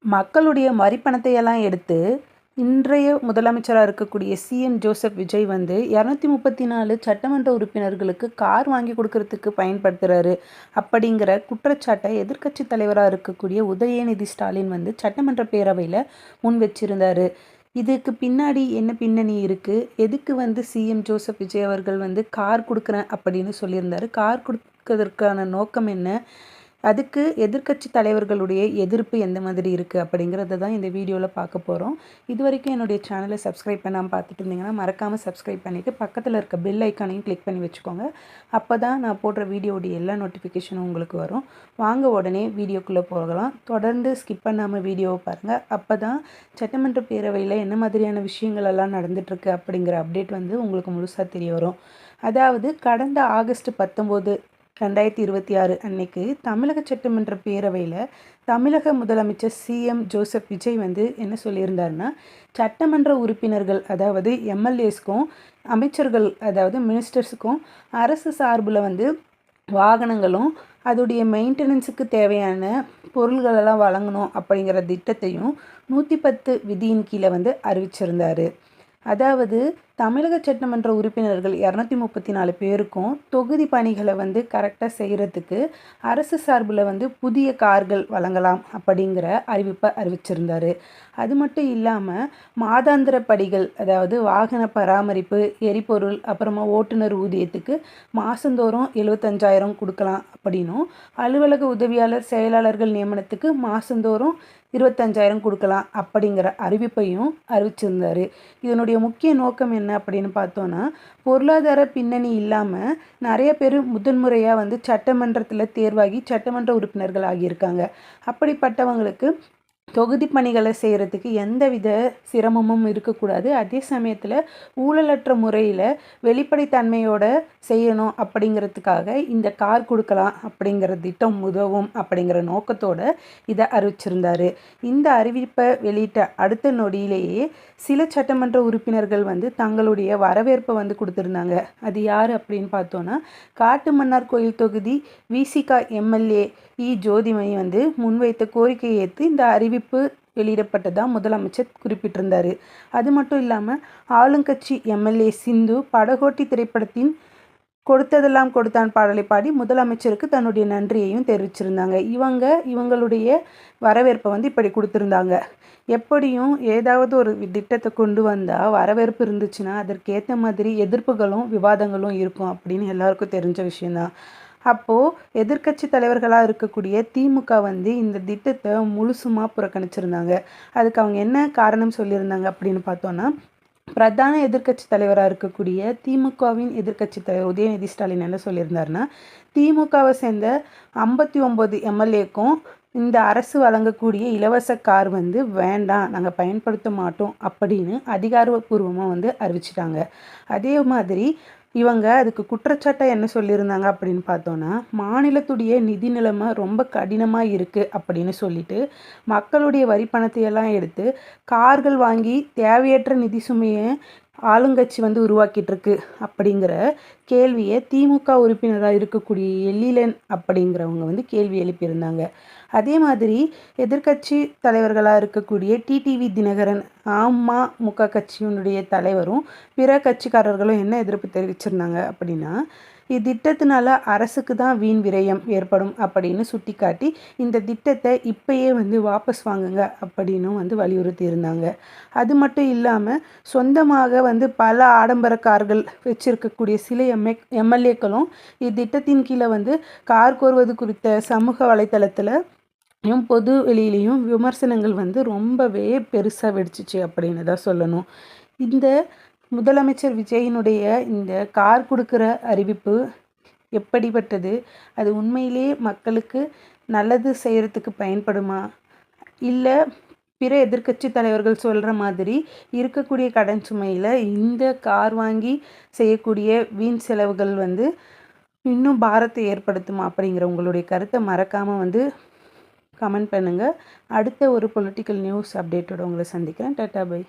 மக்களுடைய வரிப்பணத்தை எல்லாம் எடுத்து இன்றைய முதலமைச்சராக இருக்கக்கூடிய சிஎம் ஜோசப் விஜய் வந்து 234 சட்டமன்ற உறுப்பினர்களுக்கு கார் வாங்கி கொடுக்கறதுக்கு பயன்படுத்துகிறாரு அப்படிங்கிற குற்றச்சாட்டை எதிர்க்கட்சி தலைவராக இருக்கக்கூடிய உதயநிதி ஸ்டாலின் வந்து சட்டமன்ற பேரவையில் முன் வச்சிருந்தார். இதுக்கு பின்னாடி என்ன பின்னணி இருக்குது, எதுக்கு வந்து சிஎம் ஜோசப் விஜய் அவர்கள் வந்து கார் கொடுக்குறேன் அப்படின்னு சொல்லியிருந்தார், கார் கொடுக்கறதற்கான நோக்கம் என்ன, அதுக்கு எதிர்க்கட்சி தலைவர்களுடைய எதிர்ப்பு எந்த மாதிரி இருக்குது அப்படிங்கிறத தான் இந்த வீடியோவில் பார்க்க போகிறோம். இது வரைக்கும் என்னுடைய சேனலை சப்ஸ்கிரைப் பண்ணாமல் பார்த்துட்டு இருந்தீங்கன்னா மறக்காமல் சப்ஸ்கிரைப் பண்ணிவிட்டு பக்கத்தில் இருக்க பெல் ஐக்கானையும் கிளிக் பண்ணி வச்சுக்கோங்க. அப்போ தான் நான் போடுற வீடியோடைய எல்லா நோட்டிஃபிகேஷனும் உங்களுக்கு வரும். வாங்க உடனே வீடியோக்குள்ளே போகலாம். தொடர்ந்து ஸ்கிப் பண்ணாமல் வீடியோவை பாருங்கள். அப்போ தான் சட்டமன்ற பேரவையில் என்ன மாதிரியான விஷயங்கள் எல்லாம் நடந்துகிட்ருக்கு அப்படிங்கிற அப்டேட் வந்து உங்களுக்கு முழுசாக தெரிய வரும். அதாவது கடந்த ஆகஸ்ட் 19, 2026 அன்னைக்கு தமிழக சட்டமன்ற பேரவையில் தமிழக முதலமைச்சர் சிஎம் ஜோசப் விஜய் வந்து என்ன சொல்லியிருந்தாருன்னா, சட்டமன்ற உறுப்பினர்கள் அதாவது எம்எல்ஏஸ்க்கும் அமைச்சர்கள் அதாவது மினிஸ்டர்ஸுக்கும் அரசு சார்பில் வந்து வாகனங்களும் அதோடைய மெயின்டெனன்ஸுக்கு தேவையான பொருள்களெல்லாம் வழங்கணும் அப்படிங்கிற திட்டத்தையும் 110 விதியின் கீழே வந்து அறிவிச்சிருந்தார். அதாவது தமிழக சட்டமன்ற உறுப்பினர்கள் 234 பேருக்கும் தொகுதி பணிகளை வந்து கரெக்டாக செய்கிறதுக்கு அரசு சார்பில் வந்து புதிய கார்கள் வழங்கலாம் அப்படிங்கிற அறிவிப்பை அறிவிச்சிருந்தார். அது மட்டும் இல்லாமல் மாதாந்திர படிகள் அதாவது வாகன பராமரிப்பு, எரிபொருள், அப்புறமா ஓட்டுநர் ஊதியத்துக்கு மாதந்தோறும் 75,000 கொடுக்கலாம் அப்படின்னும், அலுவலக உதவியாளர் செயலாளர்கள் நியமனத்துக்கு மாதந்தோறும் 25,000 கொடுக்கலாம் அப்படிங்கிற அறிவிப்பையும் அறிவிச்சிருந்தார். இதனுடைய முக்கிய நோக்கம் என்ன அப்படின்னு பார்த்தோன்னா, பொருளாதார பின்னணி இல்லாமல் நிறைய பேர் முதன்முறையாக வந்து சட்டமன்றத்தில் தேர்வாகி சட்டமன்ற உறுப்பினர்கள் ஆகியிருக்காங்க. அப்படிப்பட்டவங்களுக்கு தொகுதி பணிகளை செய்கிறதுக்கு எந்தவித சிரமமும் இருக்கக்கூடாது. அதே சமயத்தில் ஊழலற்ற முறையில் வெளிப்படைத்தன்மையோட செய்யணும் அப்படிங்கிறதுக்காக இந்த கார் கொடுக்கலாம் அப்படிங்கிற திட்டம் உதவும் அப்படிங்கிற நோக்கத்தோடு இதை அறிவிச்சிருந்தார். இந்த அறிவிப்பை வெளியிட்ட அடுத்த நொடியிலேயே சில சட்டமன்ற உறுப்பினர்கள் வந்து தங்களுடைய வரவேற்பை வந்து கொடுத்துருந்தாங்க. அது யார் அப்படின்னு பார்த்தோன்னா, காட்டுமன்னார் கோயில் தொகுதி விசிகா எம்எல்ஏ ஜோதிமணி வந்து முன்வைத்த கோரிக்கையை ஏற்று இந்த அறிவிப்பு வெளியிடப்பட்டதாக முதலமைச்சர் குறிப்பிட்டிருந்தார். அது மட்டும் இல்லாமல் ஆளுங்கட்சி எம்எல்ஏ சிந்து படகோட்டி திரைப்படத்தின் கொடுத்ததெல்லாம் கொடுத்தான் பாடலை பாடி முதலமைச்சருக்கு தன்னுடைய நன்றியையும் தெரிவிச்சிருந்தாங்க. இவங்களுடைய வரவேற்பை வந்து இப்படி கொடுத்துருந்தாங்க. எப்படியும் ஏதாவது ஒரு திட்டத்தை கொண்டு வந்தால் வரவேற்பு இருந்துச்சுன்னா அதற்கேற்ற மாதிரி எதிர்ப்புகளும் விவாதங்களும் இருக்கும் அப்படின்னு எல்லாருக்கும் தெரிஞ்ச விஷயந்தான். அப்போது எதிர்க்கட்சி தலைவர்களாக இருக்கக்கூடிய திமுக வந்து இந்த திட்டத்தை முழுசுமாக புறக்கணிச்சிருந்தாங்க. அதுக்கு அவங்க என்ன காரணம் சொல்லியிருந்தாங்க அப்படின்னு பார்த்தோன்னா, பிரதான எதிர்க்கட்சி தலைவராக இருக்கக்கூடிய திமுகவின் எதிர்க்கட்சி தலைவர் உதயநிதி ஸ்டாலின் என்ன சொல்லியிருந்தாருன்னா, திமுகவை சேர்ந்த 59 எம்எல்ஏக்கும் இந்த அரசு வழங்கக்கூடிய இலவச கார் வந்து வேண்டாம், நாங்கள் பயன்படுத்த மாட்டோம் அப்படின்னு அதிகாரப்பூர்வமாக வந்து அறிவிச்சிட்டாங்க. அதே மாதிரி இவங்க அதுக்கு குற்றச்சாட்டாக என்ன சொல்லியிருந்தாங்க அப்படின்னு பார்த்தோன்னா, மாநிலத்துடைய நிதி நிலைமை ரொம்ப கடினமாக இருக்குது அப்படின்னு சொல்லிட்டு மக்களுடைய வரி பணத்தையெல்லாம் எடுத்து கார்கள் வாங்கி தேவையற்ற நிதி சுமையை ஆளுங்கட்சி வந்து உருவாக்கிட்டு இருக்கு அப்படிங்கிற கேள்வியை திமுக உறுப்பினராக இருக்கக்கூடிய எழிலன் அப்படிங்கிறவங்க வந்து கேள்வி எழுப்பியிருந்தாங்க. அதே மாதிரி எதிர்க்கட்சி தலைவர்களாக இருக்கக்கூடிய டிடிவி தினகரன் அமமுக கட்சியினுடைய தலைவரும் பிற கட்சிக்காரர்களும் என்ன எதிர்ப்பு தெரிவிச்சிருந்தாங்க அப்படின்னா, இத்திட்டத்தினால அரசுக்கு தான் வீண் விரயம் ஏற்படும் அப்படின்னு சுட்டி காட்டி இந்த திட்டத்தை இப்பயே வந்து வாபஸ் வாங்குங்க அப்படின்னு வந்து வலியுறுத்தி இருந்தாங்க. அது மட்டும் இல்லாமல் சொந்தமாக வந்து பல ஆடம்பர கார்கள் வச்சிருக்கக்கூடிய சில எம்எல்ஏக்களும் இத்திட்டத்தின் கீழே வந்து கார் கோருவது குறித்த சமூக வலைத்தளத்தில் பொது வெளியிலையும் விமர்சனங்கள் வந்து ரொம்பவே பெருசாக வெடிச்சிச்சு அப்படின்னு தான் சொல்லணும். இந்த முதலமைச்சர் விஜயினுடைய இந்த கார் கொடுக்குற அறிவிப்பு எப்படிப்பட்டது, அது உண்மையிலே மக்களுக்கு நல்லது செய்கிறதுக்கு பயன்படுமா, இல்லை பிற எதிர்க்கட்சி தலைவர்கள் சொல்கிற மாதிரி இருக்கக்கூடிய கடன் சுமையில் இந்த கார் வாங்கி செய்யக்கூடிய வீண் செலவுகள் வந்து இன்னும் பாரத்தை ஏற்படுத்துமா அப்படிங்கிற உங்களுடைய கருத்தை மறக்காமல் வந்து கமெண்ட் பண்ணுங்கள். அடுத்த ஒரு பொலிட்டிக்கல் நியூஸ் அப்டேட்டோடு உங்களை சந்திக்கிறேன். Tata bye.